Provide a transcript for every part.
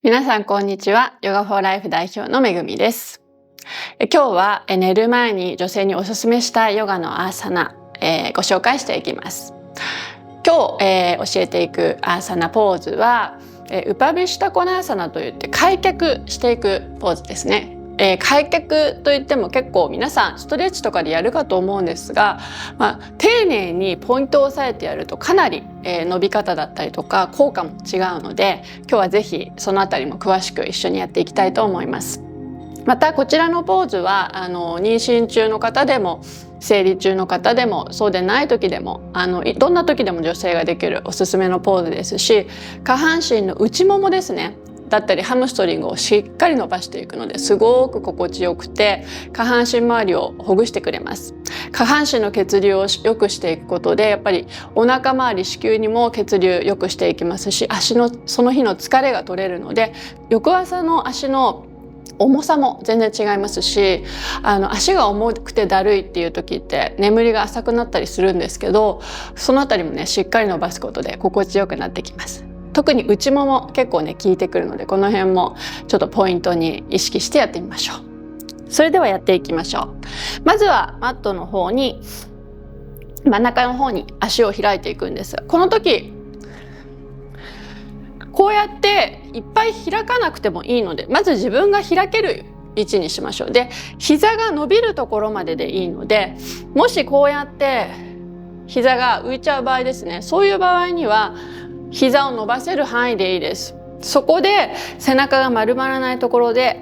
皆さんこんにちは。ヨガフォーライフ代表のめぐみです。今日は寝る前に女性におすすめしたいヨガのアーサナ、ご紹介していきます。今日、教えていくアーサナポーズは、ウパビシタコナーサナといって開脚していくポーズですね。開脚といっても結構皆さんストレッチとかでやるかと思うんですが、丁寧にポイントを押さえてやるとかなり、伸び方だったりとか効果も違うので、今日はぜひそのあたりも詳しく一緒にやっていきたいと思います。またこちらのポーズは妊娠中の方でも生理中の方でもそうでない時でもどんな時でも女性ができるおすすめのポーズですし、下半身の内ももですねだったりハムストリングをしっかり伸ばしていくのですごく心地よくて、下半身周りをほぐしてくれます。下半身の血流を良くしていくことでやっぱりお腹周り子宮にも血流良くしていきますし、足のその日の疲れが取れるので翌朝の足の重さも全然違いますし、足が重くてだるいっていう時って眠りが浅くなったりするんですけど、そのあたりもねしっかり伸ばすことで心地よくなってきます。特に内もも結構ね効いてくるので、この辺もちょっとポイントに意識してやってみましょう。それではやっていきましょう。まずはマットの方に真ん中の方に足を開いていくんです。この時こうやっていっぱい開かなくてもいいので、まず自分が開ける位置にしましょう。で、膝が伸びるところまででいいので、もしこうやって膝が浮いちゃう場合ですね、そういう場合には膝を伸ばせる範囲でいいです。そこで背中が丸まらないところで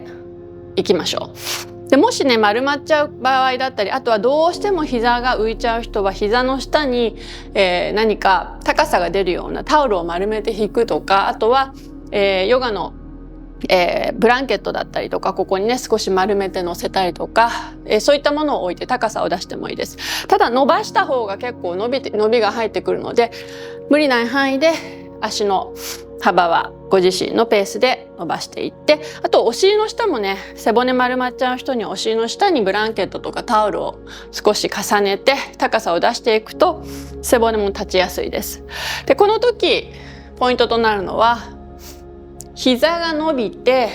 いきましょう。でもしね丸まっちゃう場合だったり、あとはどうしても膝が浮いちゃう人は膝の下に、何か高さが出るようなタオルを丸めて引くとか、あとは、ヨガの、ブランケットだったりとか、ここにね少し丸めて乗せたりとか、そういったものを置いて高さを出してもいいです。ただ伸ばした方が結構伸びが入ってくるので、無理ない範囲で足の幅はご自身のペースで伸ばしていって、あとお尻の下もね背骨丸まっちゃう人にはお尻の下にブランケットとかタオルを少し重ねて高さを出していくと背骨も立ちやすいです。でこの時ポイントとなるのは膝が伸びて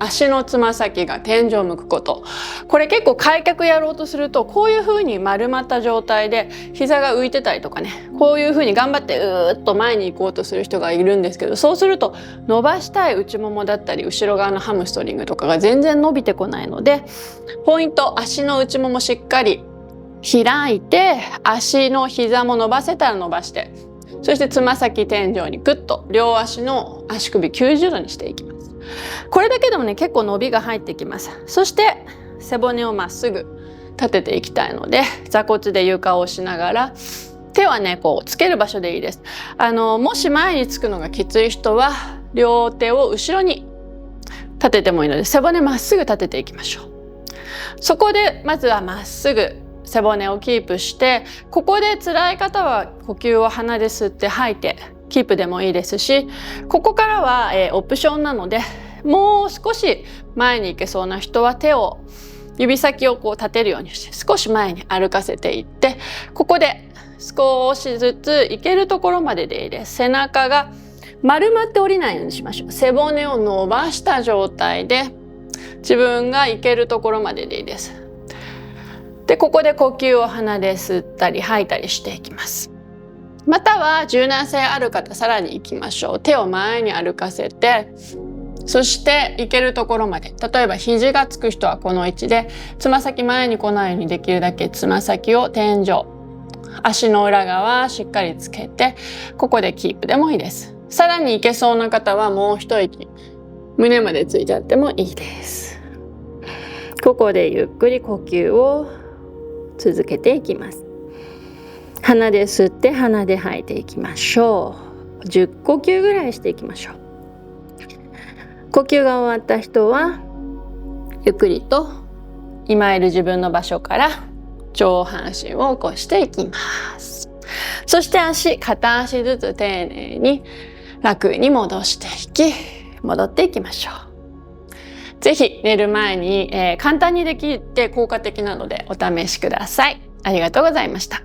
足のつま先が天井を向くこと。これ結構開脚やろうとするとこういう風に丸まった状態で膝が浮いてたりとかね、こういう風に頑張ってっと前に行こうとする人がいるんですけど、そうすると伸ばしたい内ももだったり後ろ側のハムストリングとかが全然伸びてこないので、ポイント、足の内ももしっかり開いて足の膝も伸ばせたら伸ばして、そしてつま先天井にグッと両足の足首90度にしていきます。これだけでもね結構伸びが入ってきます。そして背骨をまっすぐ立てていきたいので、座骨で床を押しながら手はねこうつける場所でいいです。もし前につくのがきつい人は両手を後ろに立ててもいいので、背骨まっすぐ立てていきましょう。そこでまずはまっすぐ背骨をキープして、ここで辛い方は呼吸を鼻で吸って吐いてキープでもいいですし、ここからは、オプションなのでもう少し前に行けそうな人は手を指先をこう立てるようにして少し前に歩かせていって、ここで少しずつ行けるところまででいいです。背中が丸まって降りないようにしましょう。背骨を伸ばした状態で自分が行けるところまででいいです。でここで呼吸を鼻で吸ったり吐いたりしていきます。または柔軟性ある方さらに行きましょう。手を前に歩かせて、そして行けるところまで、例えば肘がつく人はこの位置でつま先前に来ないようにできるだけつま先を天井、足の裏側しっかりつけてここでキープでもいいです。さらに行けそうな方はもう一息胸までついちゃってもいいです。ここでゆっくり呼吸を続けていきます。鼻で吸って鼻で吐いていきましょう。10呼吸ぐらいしていきましょう。呼吸が終わった人はゆっくりと今いる自分の場所から上半身を起こしていきます。そして片足ずつ丁寧に楽に戻していき、戻っていきましょう。ぜひ寝る前に、簡単にできて効果的なのでお試しください。ありがとうございました。